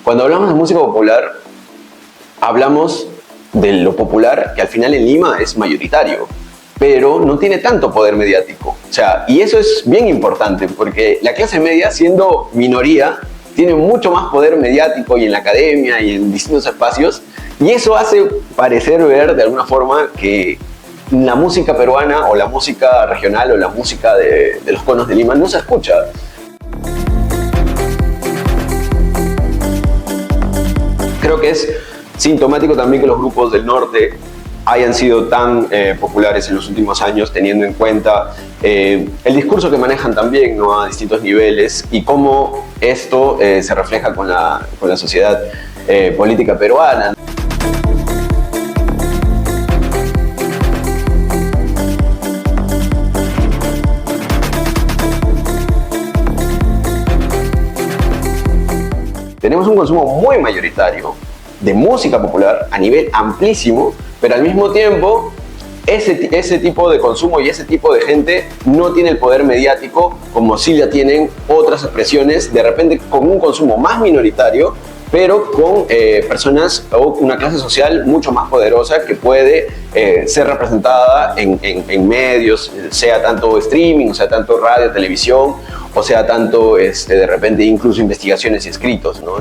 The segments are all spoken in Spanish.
Cuando hablamos de música popular, hablamos de lo popular, que al final en Lima es mayoritario, pero no tiene tanto poder mediático. O sea, y eso es bien importante, porque la clase media, siendo minoría, tiene mucho más poder mediático y en la academia y en distintos espacios, y eso hace parecer ver de alguna forma que la música peruana o la música regional o la música de los conos de Lima no se escucha. Creo que es sintomático también que los grupos del norte hayan sido tan populares en los últimos años, teniendo en cuenta el discurso que manejan también, ¿no?, a distintos niveles y cómo esto se refleja con la sociedad política peruana. Tenemos un consumo muy mayoritario de música popular a nivel amplísimo, pero al mismo tiempo ese tipo de consumo y ese tipo de gente no tiene el poder mediático como sí la tienen otras expresiones, de repente con un consumo más minoritario, pero con personas o una clase social mucho más poderosa que puede ser representada en medios, sea tanto streaming, o sea tanto radio, televisión, o sea tanto de repente incluso investigaciones y escritos, ¿no?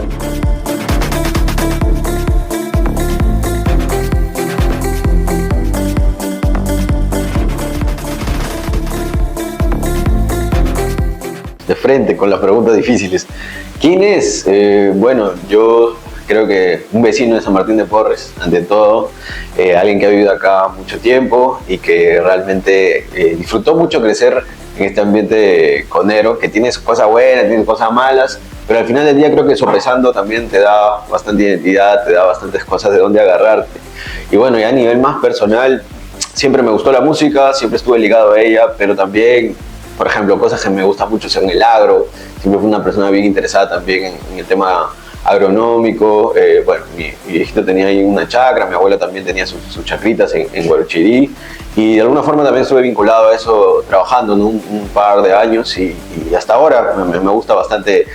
De frente con las preguntas difíciles. ¿Quién es? Bueno, yo creo que un vecino de San Martín de Porres, ante todo, alguien que ha vivido acá mucho tiempo y que realmente disfrutó mucho crecer en este ambiente conero, que tiene cosas buenas, tiene cosas malas, pero al final del día creo que sopesando también te da bastante identidad, te da bastantes cosas de dónde agarrarte. Y bueno, ya a nivel más personal, siempre me gustó la música, siempre estuve ligado a ella, pero también, por ejemplo, cosas que me gustan mucho son el agro. Siempre fui una persona bien interesada también en el tema agronómico. Bueno, mi viejito tenía ahí una chacra, mi abuela también tenía sus chacritas en Guarochirí. Y de alguna forma también estuve vinculado a eso trabajando, ¿no?, un par de años y hasta ahora me gusta bastante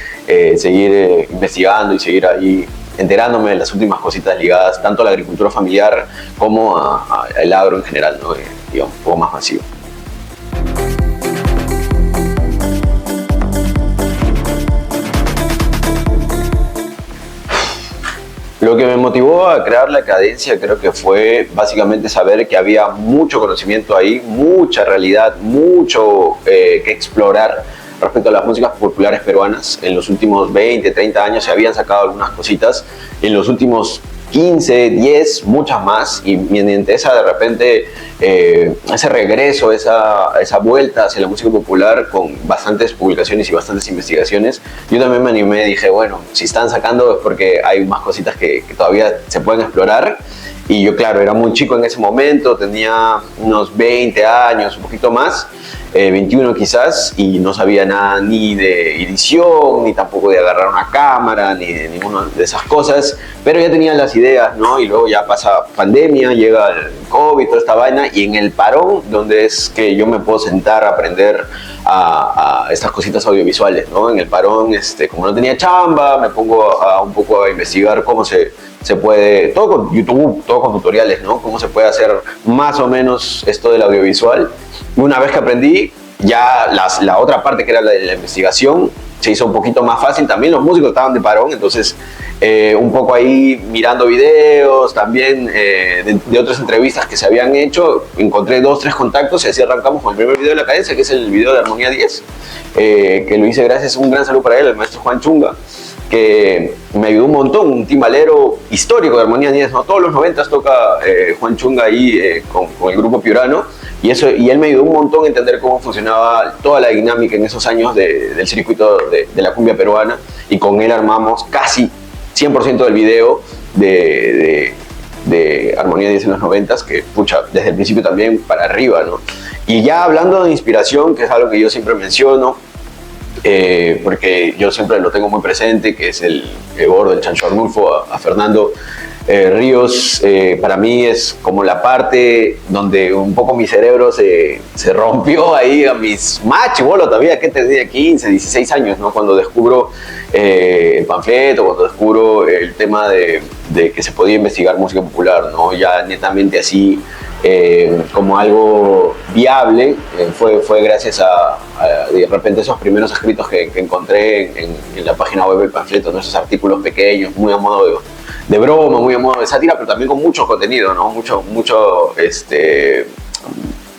seguir investigando y seguir ahí enterándome de las últimas cositas ligadas tanto a la agricultura familiar como al agro en general, ¿no?, digamos, un poco más masivo. Lo que me motivó a crear la Cadencia creo que fue básicamente saber que había mucho conocimiento ahí, mucha realidad, mucho que explorar respecto a las músicas populares peruanas. En los últimos 20, 30 años se habían sacado algunas cositas, en los últimos 15, 10, muchas más, y mediante esa de repente ese regreso, esa vuelta hacia la música popular con bastantes publicaciones y bastantes investigaciones, yo también me animé y dije, bueno, si están sacando es porque hay más cositas que todavía se pueden explorar. Y yo, claro, era muy chico en ese momento, tenía unos 20 años, un poquito más, 21 quizás, y no sabía nada ni de edición, ni tampoco de agarrar una cámara, ni de ninguna de esas cosas, pero ya tenía las ideas, ¿no? Y luego ya pasa pandemia, llega el COVID, toda esta vaina, y en el parón, donde es que yo me puedo sentar a aprender a estas cositas audiovisuales, ¿no? En el parón, como no tenía chamba, me pongo un poco a investigar cómo se puede, todo con YouTube, todo con tutoriales, ¿no? Cómo se puede hacer más o menos esto del audiovisual. Y una vez que aprendí, ya la otra parte que era la de la investigación se hizo un poquito más fácil. También los músicos estaban de parón, entonces un poco ahí mirando videos, también de otras entrevistas que se habían hecho, encontré 2, 3 contactos y así arrancamos con el primer video de la Cadencia, que es el video de Armonía 10, que lo hice gracias a un gran saludo para él, el maestro Juan Chunga, que me ayudó un montón, un timbalero histórico de Armonía 10, ¿no? Todos los 90 toca Juan Chunga ahí con el grupo Piurano, y él me ayudó un montón a entender cómo funcionaba toda la dinámica en esos años del circuito de la cumbia peruana, y con él armamos casi 100% del video de Armonía 10 en los 90, que pucha, desde el principio también para arriba, ¿no? Y ya hablando de inspiración, que es algo que yo siempre menciono, porque yo siempre lo tengo muy presente, que es el gordo, el Chancho Arnulfo, a Fernando, Ríos para mí es como la parte donde un poco mi cerebro se rompió ahí a mis más chibolo todavía, que tenía 15, 16 años, ¿no? Cuando descubro el panfleto, cuando descubro el tema de que se podía investigar música popular, ¿no? Ya netamente así como algo viable, fue gracias a de repente esos primeros escritos que encontré en la página web del panfleto, ¿no? Esos artículos pequeños, muy a modo de broma, muy a modo de sátira, pero también con mucho contenido, ¿no?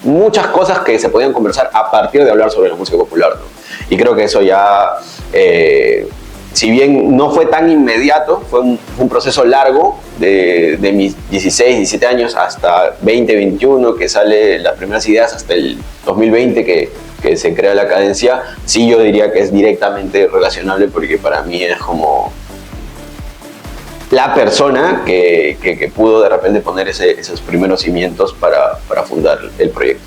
Muchas cosas que se podían conversar a partir de hablar sobre la música popular, ¿no? Y creo que eso ya, si bien no fue tan inmediato, fue un proceso largo de mis 16, 17 años hasta 20, 21, que sale las primeras ideas, hasta el 2020 que se crea la cadencia. Sí, yo diría que es directamente relacionable, porque para mí es como la persona que pudo de repente poner esos primeros cimientos para fundar el proyecto.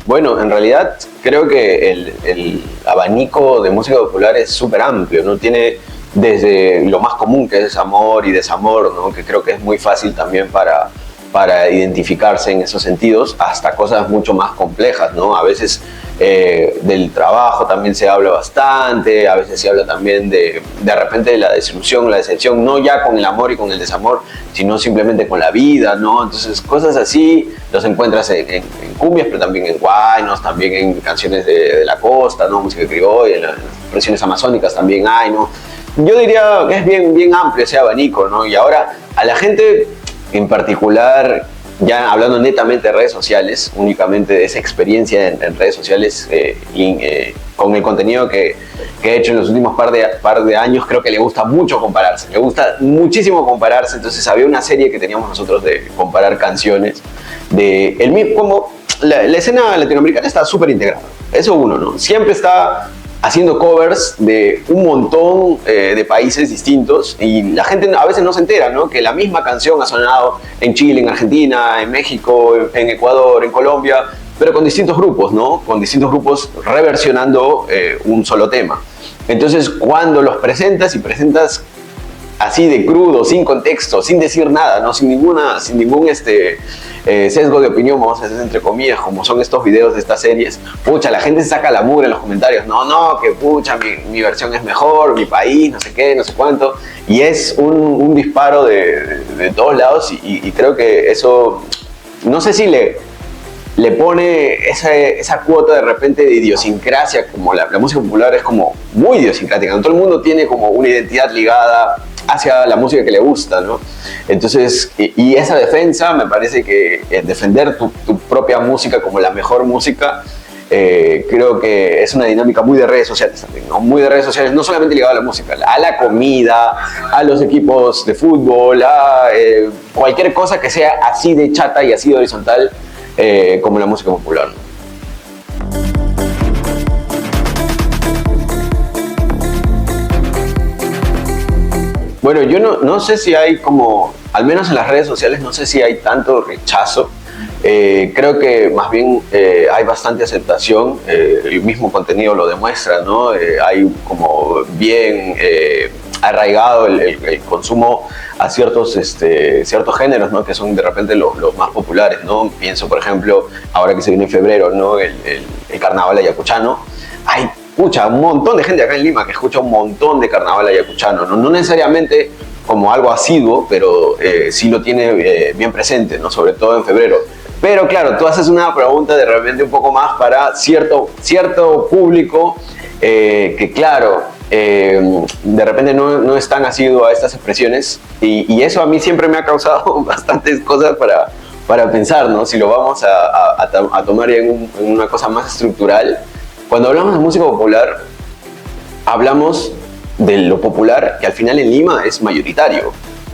Bueno, en realidad creo que el abanico de música popular es súper amplio, ¿no? Tiene desde lo más común, que es amor y desamor, ¿no? Que creo que es muy fácil también para identificarse en esos sentidos, hasta cosas mucho más complejas, ¿no? A veces del trabajo también se habla bastante, a veces se habla también de repente de la desilusión, la decepción, no ya con el amor y con el desamor, sino simplemente con la vida, ¿no? Entonces cosas así los encuentras en cumbias, pero también en guaynos, también en canciones de la costa, ¿no? Música criolla, en las expresiones amazónicas también hay, ¿no? Yo diría que es bien amplio ese abanico, ¿no? Y ahora a la gente en particular, ya hablando netamente de redes sociales, únicamente de esa experiencia en redes sociales, con el contenido que he hecho en los últimos par de años, creo que le gusta mucho compararse, le gusta muchísimo compararse. Entonces había una serie que teníamos nosotros de comparar canciones, como la escena latinoamericana está súper integrada, eso uno, ¿no? Siempre está haciendo covers de un montón de países distintos, y la gente a veces no se entera, ¿no? Que la misma canción ha sonado en Chile, en Argentina, en México, en Ecuador, en Colombia, pero con distintos grupos, ¿no? Con distintos grupos reversionando un solo tema. Entonces, cuando los presentas y así de crudo, sin contexto, sin decir nada, ¿no? Sin ningún sesgo de opinión, vamos a decir entre comillas, como son estos videos de estas series, pucha, la gente se saca la mugre en los comentarios, no, que pucha, mi versión es mejor, mi país, no sé qué, no sé cuánto, y es un disparo de todos lados, y creo que eso, no sé si le pone esa cuota de repente de idiosincrasia, como la música popular es como muy idiosincrática, ¿no? Todo el mundo tiene como una identidad ligada hacia la música que le gusta, ¿no? Entonces, y esa defensa, me parece que defender tu propia música como la mejor música, creo que es una dinámica muy de redes sociales también, ¿no? Muy de redes sociales, no solamente ligada a la música, a la comida, a los equipos de fútbol, a cualquier cosa que sea así de chata y así de horizontal como la música popular, ¿no? Bueno, yo no sé si hay como, al menos en las redes sociales, no sé si hay tanto rechazo. Creo que más bien hay bastante aceptación, el mismo contenido lo demuestra, ¿no? Hay como bien arraigado el consumo a ciertos géneros, ¿no? Que son de repente los más populares, ¿no? Pienso, por ejemplo, ahora que se viene en febrero, ¿no? El carnaval ayacuchano. Hay un montón de gente acá en Lima que escucha un montón de carnaval ayacuchano, no necesariamente como algo asiduo, pero sí lo tiene bien presente, ¿no? Sobre todo en febrero. Pero claro, tú haces una pregunta de repente un poco más para cierto público que claro, de repente no es tan asiduo a estas expresiones, y eso a mí siempre me ha causado bastantes cosas para pensar, ¿no? Si lo vamos a tomar ya en una cosa más estructural. Cuando hablamos de música popular, hablamos de lo popular, que al final en Lima es mayoritario,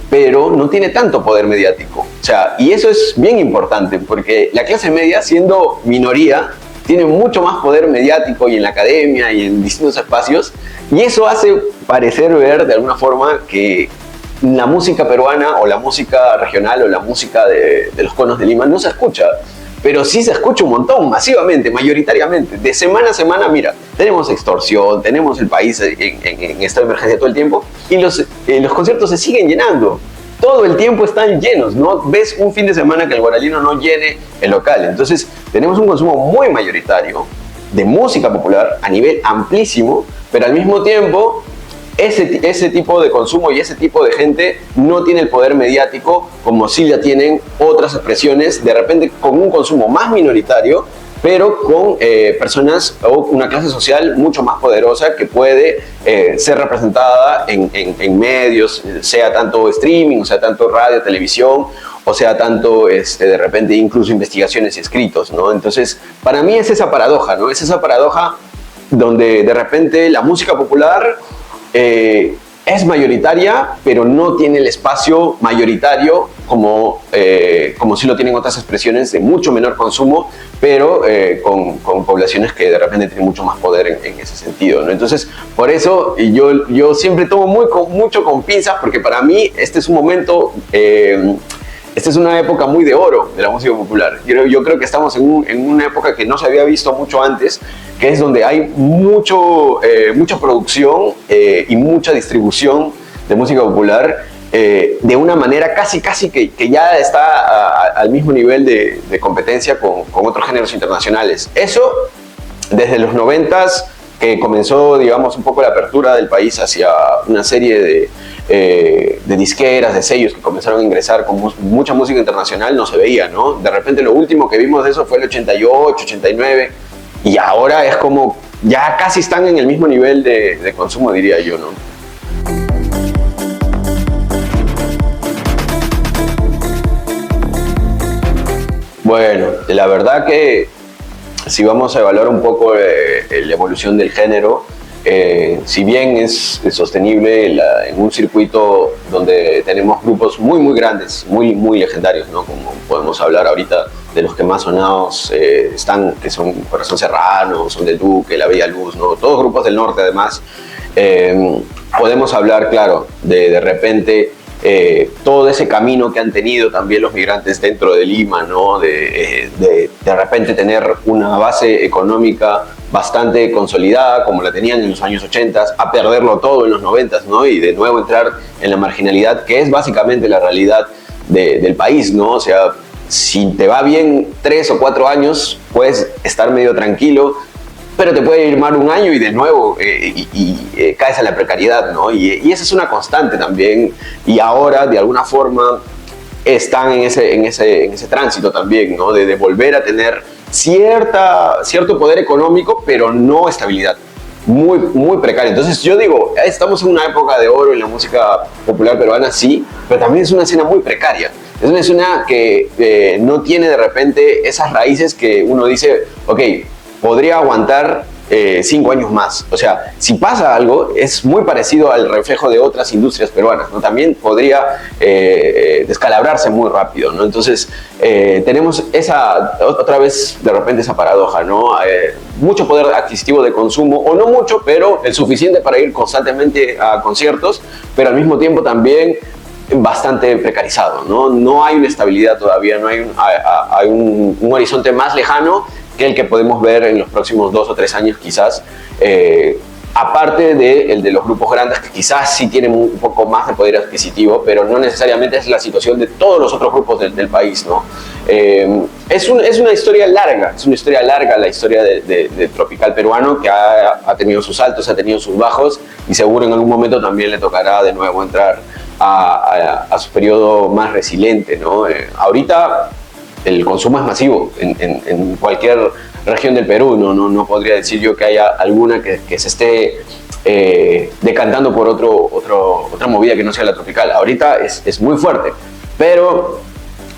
pero no tiene tanto poder mediático. O sea, y eso es bien importante, porque la clase media, siendo minoría, tiene mucho más poder mediático y en la academia y en distintos espacios, y eso hace parecer ver de alguna forma que la música peruana o la música regional o la música de los conos de Lima no se escucha. pero sí se escucha un montón, masivamente, mayoritariamente. De semana a semana, mira, tenemos Extorsión, tenemos El País en estado de emergencia todo el tiempo, y los conciertos se siguen llenando. Todo el tiempo están llenos, no ves un fin de semana que el guaralino no llene el local. Entonces tenemos un consumo muy mayoritario de música popular a nivel amplísimo, pero al mismo tiempo ese tipo de consumo y ese tipo de gente no tiene el poder mediático como si ya tienen otras expresiones, de repente con un consumo más minoritario, pero con personas o una clase social mucho más poderosa que puede ser representada en medios, sea tanto streaming, o sea tanto radio, televisión, o sea tanto de repente incluso investigaciones y escritos, ¿no? Entonces, para mí es esa paradoja, ¿no? Es esa paradoja donde de repente la música popular es mayoritaria, pero no tiene el espacio mayoritario como sí lo tienen otras expresiones de mucho menor consumo, pero con poblaciones que de repente tienen mucho más poder en ese sentido, ¿no? Entonces, por eso yo siempre tomo mucho con pinzas, porque para mí este es un momento... esta es una época muy de oro de la música popular. Yo creo que estamos en una época que no se había visto mucho antes, que es donde hay mucha producción y mucha distribución de música popular de una manera casi que ya está al mismo nivel de competencia con otros géneros internacionales. Eso desde los 90s, que comenzó, digamos, un poco la apertura del país hacia una serie de disqueras, de sellos que comenzaron a ingresar con mucha música internacional, no se veía, ¿no? De repente lo último que vimos de eso fue el 88, 89, y ahora es como, ya casi están en el mismo nivel de consumo, diría yo, ¿no? Bueno, la verdad que si vamos a evaluar un poco la evolución del género, si bien es sostenible en un circuito donde tenemos grupos muy grandes, muy legendarios, ¿no? Como podemos hablar ahorita de los que más sonados están, que son Corazón Serrano, Son del Duque, La Bella Luz, ¿no? Todos grupos del norte además. Podemos hablar, claro, de repente todo ese camino que han tenido también los migrantes dentro de Lima, ¿no? De repente tener una base económica bastante consolidada, como la tenían en los años 80, a perderlo todo en los 90, ¿no? Y de nuevo entrar en la marginalidad, que es básicamente la realidad del país, ¿no? O sea, si te va bien 3 o 4 años, puedes estar medio tranquilo, pero te puede ir mal un año y de nuevo caes a la precariedad, ¿no? Y esa es una constante también, y ahora de alguna forma están en ese tránsito también, ¿no? De volver a tener cierto poder económico, pero no estabilidad. Muy precaria. Entonces yo digo, estamos en una época de oro en la música popular peruana, sí, pero también es una escena muy precaria. Es una escena que no tiene de repente esas raíces que uno dice, ok, podría aguantar 5 años más. O sea, si pasa algo, es muy parecido al reflejo de otras industrias peruanas, ¿no? También podría descalabrarse muy rápido, ¿no? Entonces, tenemos otra vez, de repente, esa paradoja, ¿no? Mucho poder adquisitivo de consumo, o no mucho, pero el suficiente para ir constantemente a conciertos, pero al mismo tiempo también bastante precarizado, ¿no? No hay una estabilidad todavía, no hay un horizonte más lejano que el que podemos ver en los próximos 2 o 3 años quizás, aparte el de los grupos grandes, que quizás sí tienen un poco más de poder adquisitivo, pero no necesariamente es la situación de todos los otros grupos del país, ¿no? Es una historia larga, la historia de Tropical peruano, que ha tenido sus altos, ha tenido sus bajos, y seguro en algún momento también le tocará de nuevo entrar a su periodo más resiliente, ¿no? Ahorita el consumo es masivo en cualquier región del Perú, no podría decir yo que haya alguna que se esté decantando por otra movida que no sea la tropical. Ahorita es muy fuerte, pero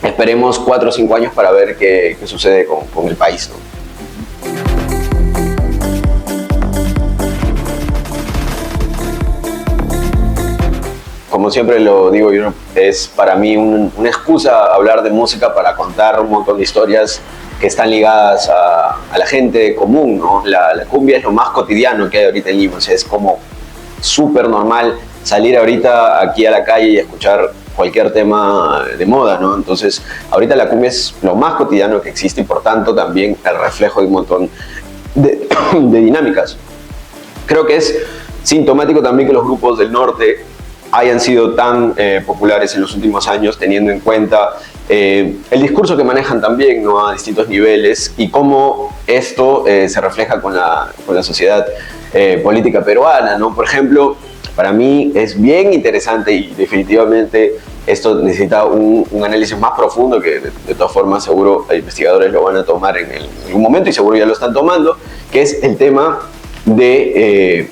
esperemos 4 o 5 años para ver qué sucede con el país, ¿no? Como siempre lo digo yo, es para mí una excusa hablar de música para contar un montón de historias que están ligadas a la gente común, ¿no? La cumbia es lo más cotidiano que hay ahorita en Lima, o sea, es como súper normal salir ahorita aquí a la calle y escuchar cualquier tema de moda, ¿no? Entonces, ahorita la cumbia es lo más cotidiano que existe y por tanto también el reflejo de un montón de, de dinámicas. Creo que es sintomático también que los grupos del norte hayan sido tan populares en los últimos años, teniendo en cuenta el discurso que manejan también, ¿no?, a distintos niveles y cómo esto se refleja con la sociedad política peruana, ¿no? Por ejemplo, para mí es bien interesante y definitivamente esto necesita un análisis más profundo que de todas formas seguro investigadores lo van a tomar en algún momento y seguro ya lo están tomando, que es el tema de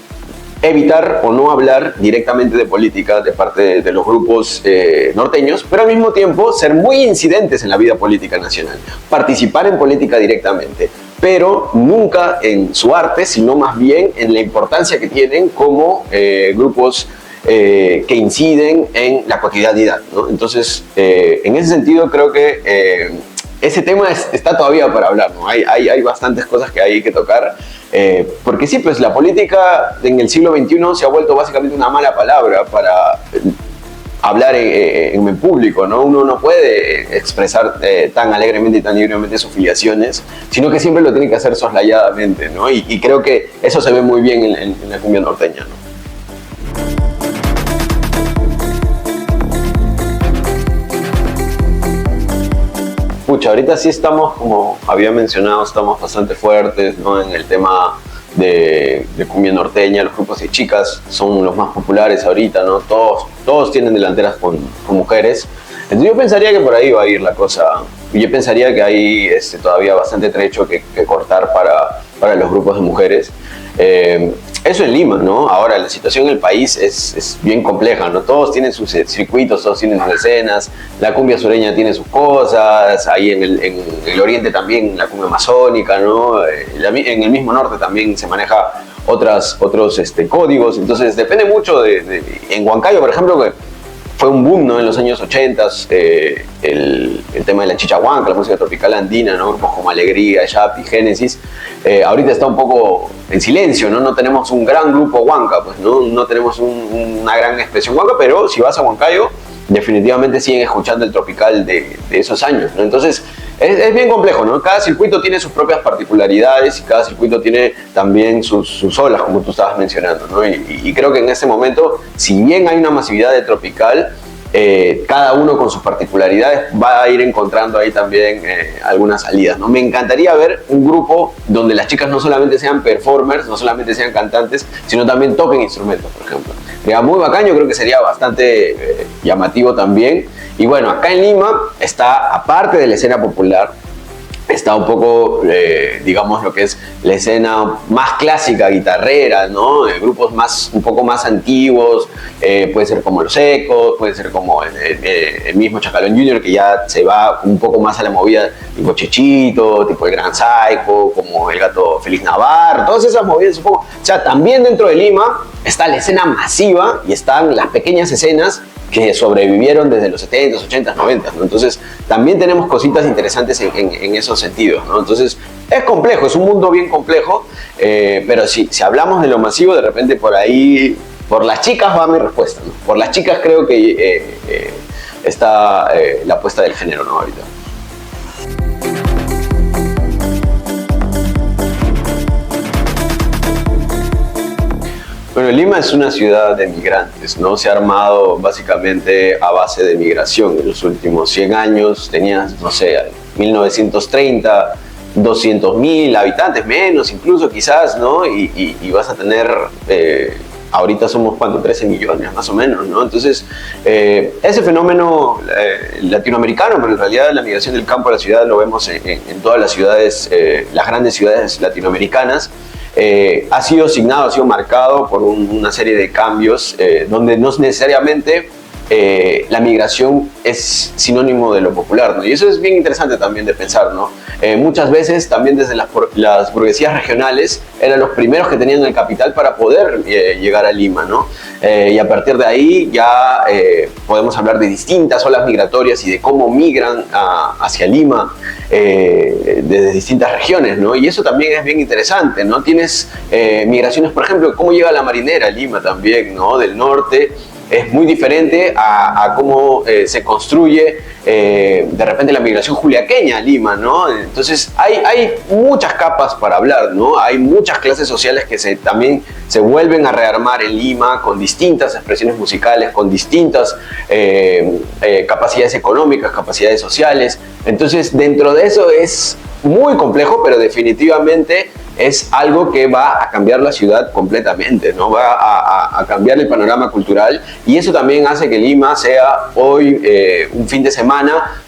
evitar o no hablar directamente de política de parte de los grupos norteños, pero al mismo tiempo ser muy incidentes en la vida política nacional, participar en política directamente, pero nunca en su arte, sino más bien en la importancia que tienen como grupos que inciden en la cotidianidad, ¿no? Entonces, en ese sentido creo que ese tema está todavía para hablar, ¿no? Hay bastantes cosas que hay que tocar, porque sí, pues la política en el siglo XXI se ha vuelto básicamente una mala palabra para hablar en público, ¿no? Uno no puede expresar tan alegremente y tan libremente sus filiaciones, sino que siempre lo tiene que hacer soslayadamente, ¿no? Y creo que eso se ve muy bien en la cumbia norteña, ¿no? Pucha, ahorita sí estamos, como había mencionado, estamos bastante fuertes, ¿no?, en el tema de cumbia norteña. Los grupos de chicas son los más populares ahorita, ¿no? Todos tienen delanteras con mujeres. Entonces yo pensaría que por ahí va a ir la cosa. Yo pensaría que hay todavía bastante trecho que cortar para los grupos de mujeres. Eso en Lima, ¿no? Ahora, la situación en el país es bien compleja, ¿no? Todos tienen sus circuitos, todos tienen sus escenas, la cumbia sureña tiene sus cosas, ahí en el oriente también la cumbia amazónica, ¿no? En el mismo norte también se maneja otros códigos, entonces depende mucho en Huancayo, por ejemplo, que fue un boom, ¿no?, en los años 80, el tema de la chicha huanca, la música tropical andina, ¿no?, grupos como Alegría, Yapi, Génesis. Ahorita está un poco en silencio, ¿no? No tenemos un gran grupo huanca, pues, no tenemos una gran expresión huanca, pero si vas a Huancayo, definitivamente siguen escuchando el tropical de esos años, ¿no? Entonces, es bien complejo, ¿no? Cada circuito tiene sus propias particularidades y cada circuito tiene también sus olas, como tú estabas mencionando, ¿no? Y creo que en este momento, si bien hay una masividad de tropical, cada uno con sus particularidades va a ir encontrando ahí también algunas salidas, ¿no? Me encantaría ver un grupo donde las chicas no solamente sean performers, no solamente sean cantantes, sino también toquen instrumentos, por ejemplo. Sería muy bacán, yo creo que sería bastante llamativo también. Y bueno, acá en Lima está, aparte de la escena popular, está un poco, digamos, lo que es la escena más clásica, guitarrera, ¿no? Grupos un poco más antiguos, puede ser como Los Ecos, puede ser como el mismo Chacalón Junior, que ya se va un poco más a la movida tipo Chechito, tipo El Gran Psycho, como El Gato Feliz Navarro, todas esas movidas un poco. O sea, también dentro de Lima está la escena masiva y están las pequeñas escenas que sobrevivieron desde los 70s, 80s, 90s, ¿no? Entonces, también tenemos cositas interesantes en esos sentidos, ¿no? Entonces, es complejo, es un mundo bien complejo, pero si hablamos de lo masivo, de repente por ahí, por las chicas va mi respuesta, ¿no? Por las chicas creo que está la apuesta del género, ¿no? Ahorita. Bueno, Lima es una ciudad de migrantes, ¿no? Se ha armado básicamente a base de migración. En los últimos 100 años tenías, no sé, 1930, 200.000 habitantes, menos incluso quizás, ¿no? Y vas a tener, ahorita somos, ¿cuánto? 13 millones más o menos, ¿no? Entonces, ese fenómeno latinoamericano, pero en realidad la migración del campo a la ciudad lo vemos en todas las ciudades, las grandes ciudades latinoamericanas. Ha sido signado, ha sido marcado por una serie de cambios donde no necesariamente la migración es sinónimo de lo popular, ¿no? Y eso es bien interesante también de pensar, ¿no? Muchas veces también desde las burguesías regionales eran los primeros que tenían el capital para poder llegar a Lima, ¿no? Y a partir de ahí ya podemos hablar de distintas olas migratorias y de cómo migran hacia Lima desde distintas regiones, ¿no? Y eso también es bien interesante, ¿no? Tienes migraciones, por ejemplo, cómo llega la marinera a Lima también, ¿no? Del norte es muy diferente a cómo se construye de repente la migración juliaqueña a Lima, ¿no? Entonces hay muchas capas para hablar, ¿no? Hay muchas clases sociales que también se vuelven a rearmar en Lima con distintas expresiones musicales, con distintas capacidades económicas, capacidades sociales. Entonces, dentro de eso es muy complejo, pero definitivamente es algo que va a cambiar la ciudad completamente, ¿no? Va a cambiar el panorama cultural, y eso también hace que Lima sea hoy, un fin de semana,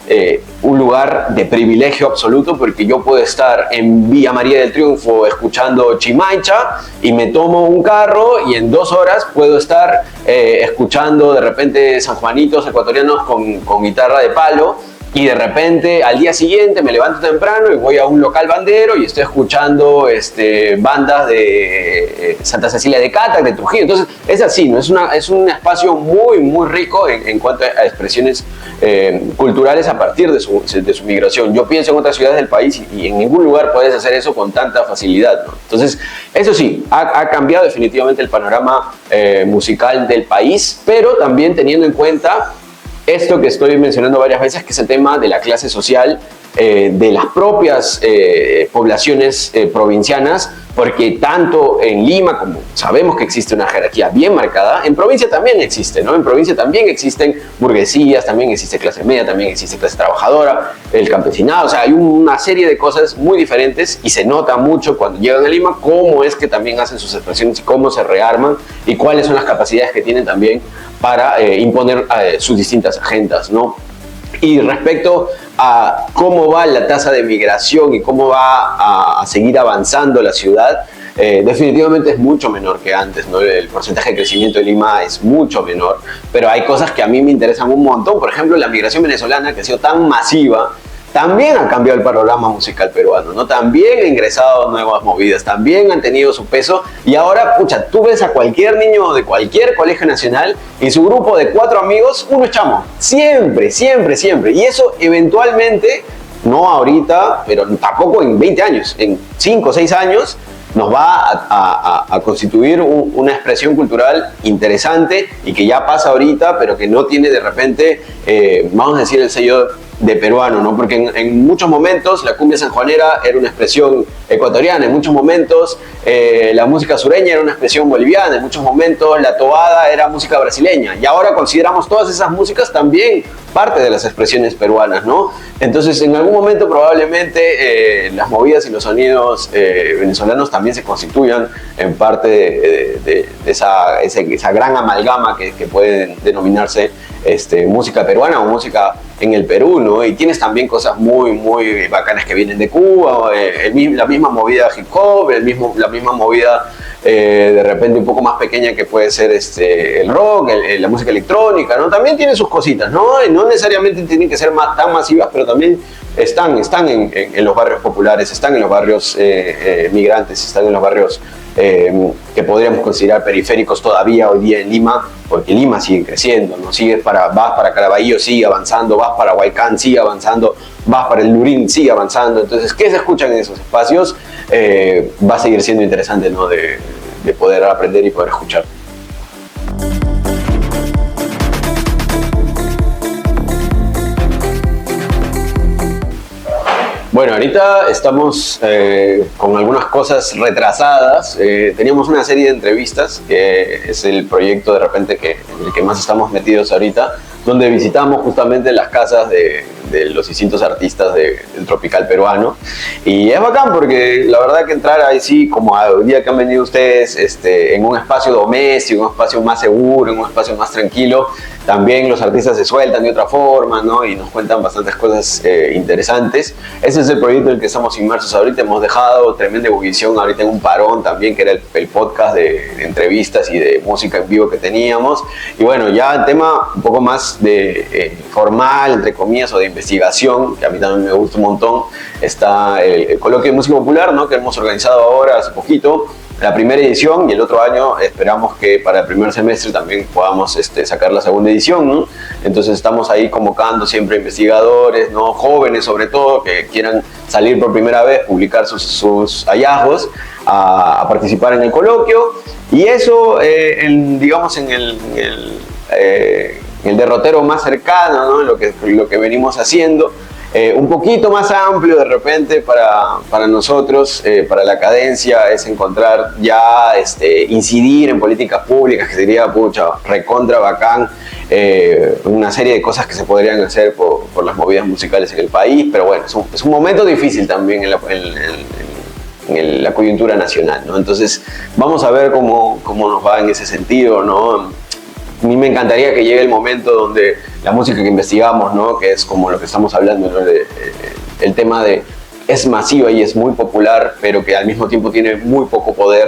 un lugar de privilegio absoluto, porque yo puedo estar en Villa María del Triunfo escuchando Chimaicha y me tomo un carro y en 2 horas puedo estar escuchando de repente sanjuanitos ecuatorianos con guitarra de palo. Y de repente al día siguiente me levanto temprano y voy a un local bandero y estoy escuchando bandas de Santa Cecilia de Catac, de Trujillo. Entonces es así, ¿no? Es un espacio muy rico en cuanto a expresiones culturales a partir de su migración. Yo pienso en otras ciudades del país y en ningún lugar puedes hacer eso con tanta facilidad, ¿no? Entonces eso sí, ha cambiado definitivamente el panorama musical del país, pero también teniendo en cuenta esto que estoy mencionando varias veces, que es el tema de la clase social de las propias poblaciones provincianas, porque tanto en Lima, como sabemos que existe una jerarquía bien marcada, en provincia también existe, ¿no? En provincia también existen burguesías, también existe clase media, también existe clase trabajadora, el campesinado, o sea, hay una serie de cosas muy diferentes y se nota mucho cuando llegan a Lima cómo es que también hacen sus expresiones y cómo se rearman y cuáles son las capacidades que tienen también para imponer sus distintas agendas, ¿no? Y respecto a cómo va la tasa de migración y cómo va a seguir avanzando la ciudad, definitivamente es mucho menor que antes, ¿no? El porcentaje de crecimiento de Lima es mucho menor, pero hay cosas que a mí me interesan un montón. Por ejemplo, la migración venezolana, que ha sido tan masiva, también ha cambiado el panorama musical peruano, ¿no? También ha ingresado nuevas movidas, también han tenido su peso, y ahora, pucha, tú ves a cualquier niño de cualquier colegio nacional y su grupo de 4 amigos, uno es chamo, siempre, y eso eventualmente, no ahorita, pero tampoco en 20 años, en 5 o 6 años, nos va a constituir una expresión cultural interesante y que ya pasa ahorita, pero que no tiene de repente, vamos a decir, el sello de peruano, ¿no? Porque en muchos momentos la cumbia sanjuanera era una expresión ecuatoriana, en muchos momentos la música sureña era una expresión boliviana, en muchos momentos la tobada era música brasileña, y ahora consideramos todas esas músicas también parte de las expresiones peruanas, ¿no? Entonces, en algún momento probablemente las movidas y los sonidos venezolanos también se constituyan en parte de esa gran amalgama que puede denominarse música peruana o música en el Perú, ¿no? Y tienes también cosas muy bacanas que vienen de Cuba, la misma movida hip hop, la misma movida de repente un poco más pequeña que puede ser el rock, la música electrónica, ¿no? También tiene sus cositas, ¿no? Y no necesariamente tienen que ser tan masivas, pero también están en los barrios populares, están en los barrios migrantes, están en los barrios que podríamos considerar periféricos todavía hoy día en Lima, porque Lima sigue creciendo, ¿no? Vas para Caraballo, sigue avanzando, vas para Huaycán, sigue avanzando, vas para el Lurín, sigue avanzando. Entonces, ¿qué se escuchan en esos espacios? Va a seguir siendo interesante, ¿no? de poder aprender y poder escuchar. Bueno, ahorita estamos con algunas cosas retrasadas. Teníamos una serie de entrevistas, que es el proyecto de repente en el que más estamos metidos ahorita, donde visitamos justamente las casas de los distintos artistas del tropical peruano. Y es bacán porque la verdad que entrar ahí sí, como el día que han venido ustedes, en un espacio doméstico, un espacio más seguro, en un espacio más tranquilo, también los artistas se sueltan de otra forma, ¿no? Y nos cuentan bastantes cosas interesantes. Ese es el proyecto en el que estamos inmersos ahorita. Hemos dejado tremenda ebullición ahorita en un parón también, que era el podcast de entrevistas y de música en vivo que teníamos. Y bueno, ya el tema un poco más de formal, entre comillas, o de investigación, que a mí también me gusta un montón, está el coloquio de música popular, ¿no? Que hemos organizado ahora hace poquito, la primera edición, y el otro año esperamos que para el primer semestre también podamos sacar la segunda edición, ¿no? Entonces estamos ahí convocando siempre investigadores, ¿no? Jóvenes sobre todo, que quieran salir por primera vez, publicar sus hallazgos, a participar en el coloquio. Y eso, digamos, en el derrotero más cercano, ¿no? Lo que venimos haciendo. Un poquito más amplio de repente para nosotros, para la cadencia, es encontrar ya, incidir en políticas públicas, que sería, pucha, recontra bacán, una serie de cosas que se podrían hacer por las movidas musicales en el país, pero bueno, es un momento difícil también en la coyuntura nacional, ¿no? Entonces, vamos a ver cómo nos va en ese sentido, ¿no? A mí me encantaría que llegue el momento donde la música que investigamos, ¿no? Que es como lo que estamos hablando, ¿no? El tema de es masiva y es muy popular, pero que al mismo tiempo tiene muy poco poder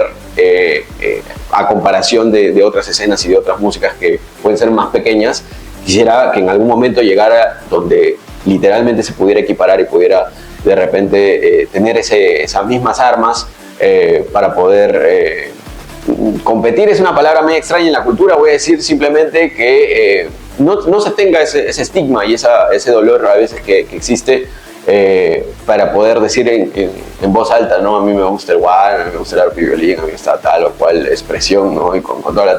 a comparación de otras escenas y de otras músicas que pueden ser más pequeñas. Quisiera que en algún momento llegara donde literalmente se pudiera equiparar y pudiera de repente tener esas mismas armas para poder... competir es una palabra muy extraña en la cultura. Voy a decir simplemente que no se tenga ese estigma y ese dolor a veces que existe, para poder decir en voz alta, ¿no? A mí me gusta el guan, a mí me gusta el arpa y violín, a mí me gusta tal o cual expresión, ¿no? Y con toda la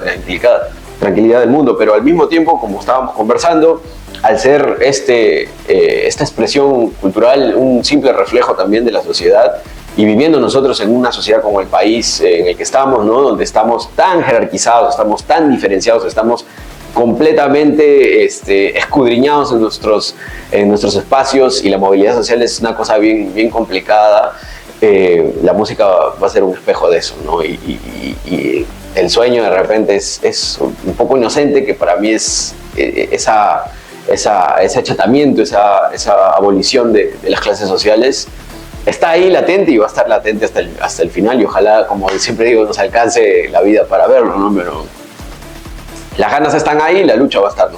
tranquilidad del mundo, pero al mismo tiempo, como estábamos conversando, al ser esta expresión cultural un simple reflejo también de la sociedad, y viviendo nosotros en una sociedad como el país en el que estamos, ¿no? Donde estamos tan jerarquizados, estamos tan diferenciados, estamos completamente escudriñados en nuestros espacios, y la movilidad social es una cosa bien complicada. La música va a ser un espejo de eso, ¿no? Y el sueño de repente es un poco inocente, que para mí es ese achatamiento, esa abolición de las clases sociales. Está ahí latente y va a estar latente hasta el final, y ojalá, como siempre digo, nos alcance la vida para verlo, ¿no? Pero las ganas están ahí y la lucha va a estar, ¿no?